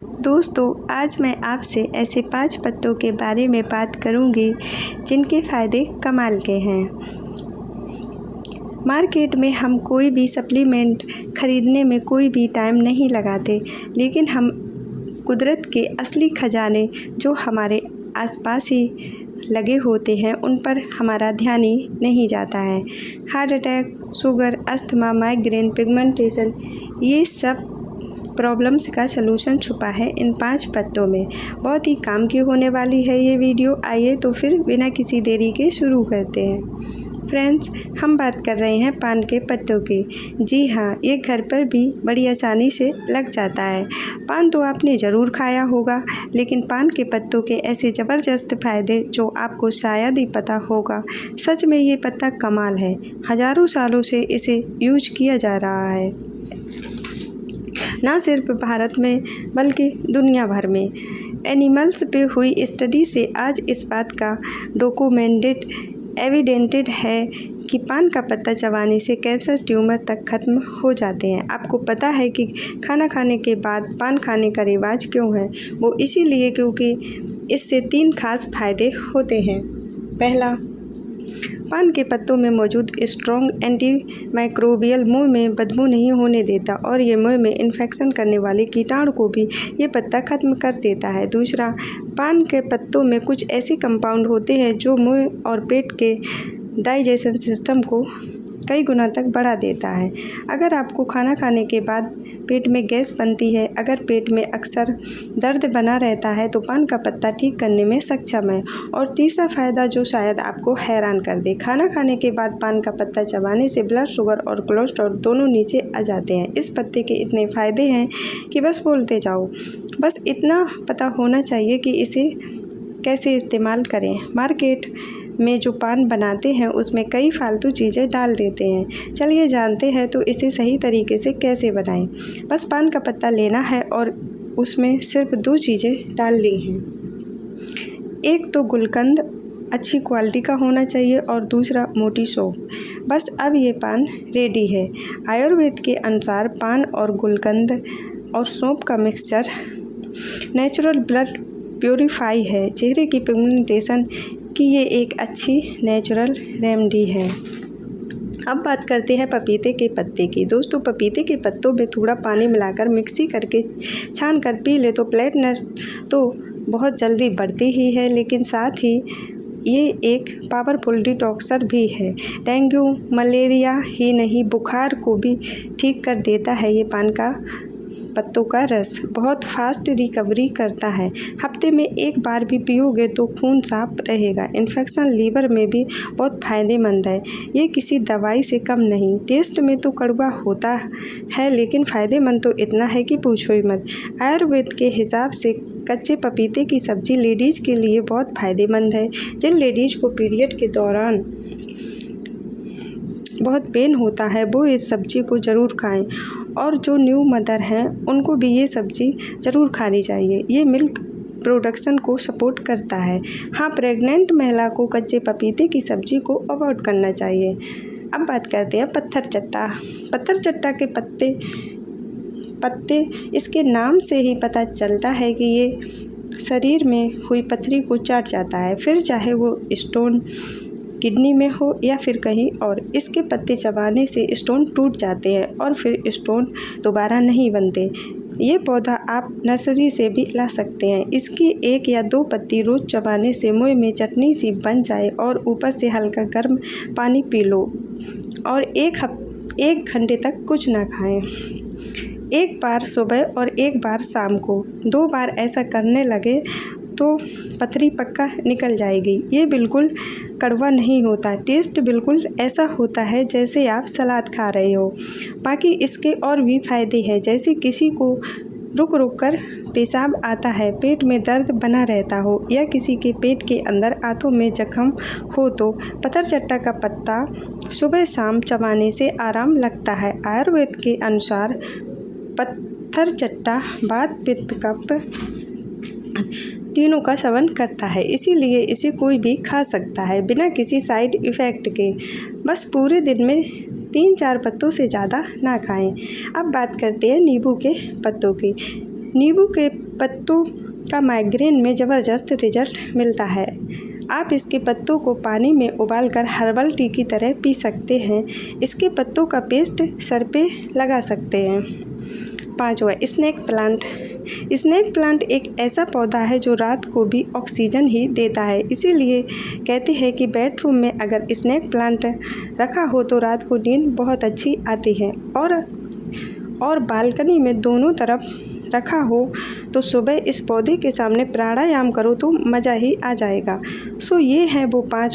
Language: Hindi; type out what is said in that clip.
दोस्तों, आज मैं आपसे ऐसे 5 पत्तों के बारे में बात करूंगी जिनके फ़ायदे कमाल के हैं। मार्केट में हम कोई भी सप्लीमेंट खरीदने में कोई भी टाइम नहीं लगाते, लेकिन हम कुदरत के असली खजाने जो हमारे आसपास ही लगे होते हैं उन पर हमारा ध्यान ही नहीं जाता है। Heart attack, sugar, asthma, migraine, pigmentation, ये सब प्रॉब्लम्स का सलूशन छुपा है इन 5 पत्तों में। बहुत ही काम की होने वाली है ये वीडियो। आइए तो फिर बिना किसी देरी के शुरू करते हैं। फ्रेंड्स, हम बात कर रहे हैं पान के पत्तों की। जी हाँ, ये घर पर भी बड़ी आसानी से लग जाता है। पान तो आपने ज़रूर खाया होगा, लेकिन पान के पत्तों के ऐसे ज़बरदस्त फ़ायदे जो आपको शायद ही पता होगा। सच में ये पत्ता कमाल है। हज़ारों सालों से इसे यूज किया जा रहा है, ना सिर्फ भारत में बल्कि दुनिया भर में। एनिमल्स पे हुई स्टडी से आज इस बात का डॉक्यूमेंटेड एविडेंटेड है कि पान का पत्ता चबाने से कैंसर ट्यूमर तक खत्म हो जाते हैं। आपको पता है कि खाना खाने के बाद पान खाने का रिवाज क्यों है? वो इसीलिए क्योंकि इससे 3 खास फायदे होते हैं। पहला, पान के पत्तों में मौजूद स्ट्रॉन्ग एंटी माइक्रोबियल मुँह में बदबू नहीं होने देता और ये मुँह में इन्फेक्शन करने वाले कीटाणु को भी ये पत्ता ख़त्म कर देता है। दूसरा, पान के पत्तों में कुछ ऐसे कंपाउंड होते हैं जो मुँह और पेट के डाइजेशन सिस्टम को कई गुना तक बढ़ा देता है। अगर आपको खाना खाने के बाद पेट में गैस बनती है, अगर पेट में अक्सर दर्द बना रहता है, तो पान का पत्ता ठीक करने में सक्षम है। और तीसरा फ़ायदा जो शायद आपको हैरान कर दे, खाना खाने के बाद पान का पत्ता चबाने से ब्लड शुगर और कोलेस्ट्रॉल दोनों नीचे आ जाते हैं। इस पत्ते के इतने फ़ायदे हैं कि बस बोलते जाओ। बस इतना पता होना चाहिए कि इसे कैसे इस्तेमाल करें। मार्केट में जो पान बनाते हैं उसमें कई फालतू चीज़ें डाल देते हैं। चलिए जानते हैं तो इसे सही तरीके से कैसे बनाएं। बस पान का पत्ता लेना है और उसमें सिर्फ 2 चीज़ें डालनी हैं। एक तो गुलकंद अच्छी क्वालिटी का होना चाहिए और दूसरा मोटी सौंफ। बस अब ये पान रेडी है। आयुर्वेद के अनुसार पान और गुलकंद और सौंफ का मिक्सचर नेचुरल ब्लड प्योरीफाई है। चेहरे की पिगमेंटेशन कि ये एक अच्छी नेचुरल रेमेडी है। अब बात करते हैं पपीते के पत्ते की। दोस्तों, पपीते के पत्तों में थोड़ा पानी मिलाकर मिक्सी करके छान कर पी ले तो प्लेटलेट्स तो बहुत जल्दी बढ़ती ही है, लेकिन साथ ही ये एक पावरफुल डिटॉक्सर भी है। डेंगू, मलेरिया ही नहीं, बुखार को भी ठीक कर देता है। ये पान का पत्तों का रस बहुत फास्ट रिकवरी करता है। हफ्ते में 1 बार भी पियोगे तो खून साफ रहेगा। इन्फेक्शन लीवर में भी बहुत फ़ायदेमंद है। ये किसी दवाई से कम नहीं। टेस्ट में तो कड़वा होता है, लेकिन फ़ायदेमंद तो इतना है कि पूछो ही मत। आयुर्वेद के हिसाब से कच्चे पपीते की सब्ज़ी लेडीज़ के लिए बहुत फ़ायदेमंद है। जिन लेडीज़ को पीरियड के दौरान बहुत पेन होता है वो इस सब्ज़ी को ज़रूर खाएं, और जो न्यू मदर हैं उनको भी ये सब्ज़ी ज़रूर खानी चाहिए। ये मिल्क प्रोडक्शन को सपोर्ट करता है। हाँ, प्रेग्नेंट महिला को कच्चे पपीते की सब्ज़ी को अवॉइड करना चाहिए। अब बात करते हैं पत्थर चट्टा। पत्थर चट्टा के पत्ते इसके नाम से ही पता चलता है कि ये शरीर में हुई पथरी को चाट जाता है, फिर चाहे वो स्टोन किडनी में हो या फिर कहीं और। इसके पत्ते चबाने से स्टोन टूट जाते हैं और फिर स्टोन दोबारा नहीं बनते। ये पौधा आप नर्सरी से भी ला सकते हैं। इसकी 1 या 2 पत्ती रोज़ चबाने से मुँह में चटनी सी बन जाए और ऊपर से हल्का गर्म पानी पी लो और 1 घंटे तक कुछ ना खाएं। 1 बार सुबह और 1 बार शाम को। 2 बार ऐसा करने लगे तो पथरी पक्का निकल जाएगी। ये बिल्कुल कड़वा नहीं होता। टेस्ट बिल्कुल ऐसा होता है जैसे आप सलाद खा रहे हो। बाकी इसके और भी फ़ायदे हैं, जैसे किसी को रुक रुक कर पेशाब आता है, पेट में दर्द बना रहता हो या किसी के पेट के अंदर आंतों में जख्म हो तो पत्थर चट्टा का पत्ता सुबह शाम चबाने से आराम लगता है। आयुर्वेद के अनुसार पत्थर चट्टा वात, पित्त, कफ तीनों का सेवन करता है, इसीलिए इसे कोई भी खा सकता है बिना किसी साइड इफ़ेक्ट के। बस पूरे दिन में 3-4 पत्तों से ज़्यादा ना खाएं। अब बात करते हैं नींबू के पत्तों की। नींबू के पत्तों का माइग्रेन में ज़बरदस्त रिजल्ट मिलता है। आप इसके पत्तों को पानी में उबालकर हर्बल टी की तरह पी सकते हैं। इसके पत्तों का पेस्ट सर पे लगा सकते हैं। 5वां, स्नेक प्लांट। स्नेक प्लांट एक ऐसा पौधा है जो रात को भी ऑक्सीजन ही देता है। इसीलिए कहते हैं कि बेडरूम में अगर स्नेक प्लांट रखा हो तो रात को नींद बहुत अच्छी आती है। और बालकनी में दोनों तरफ रखा हो तो सुबह इस पौधे के सामने प्राणायाम करो तो मज़ा ही आ जाएगा। सो ये हैं वो 5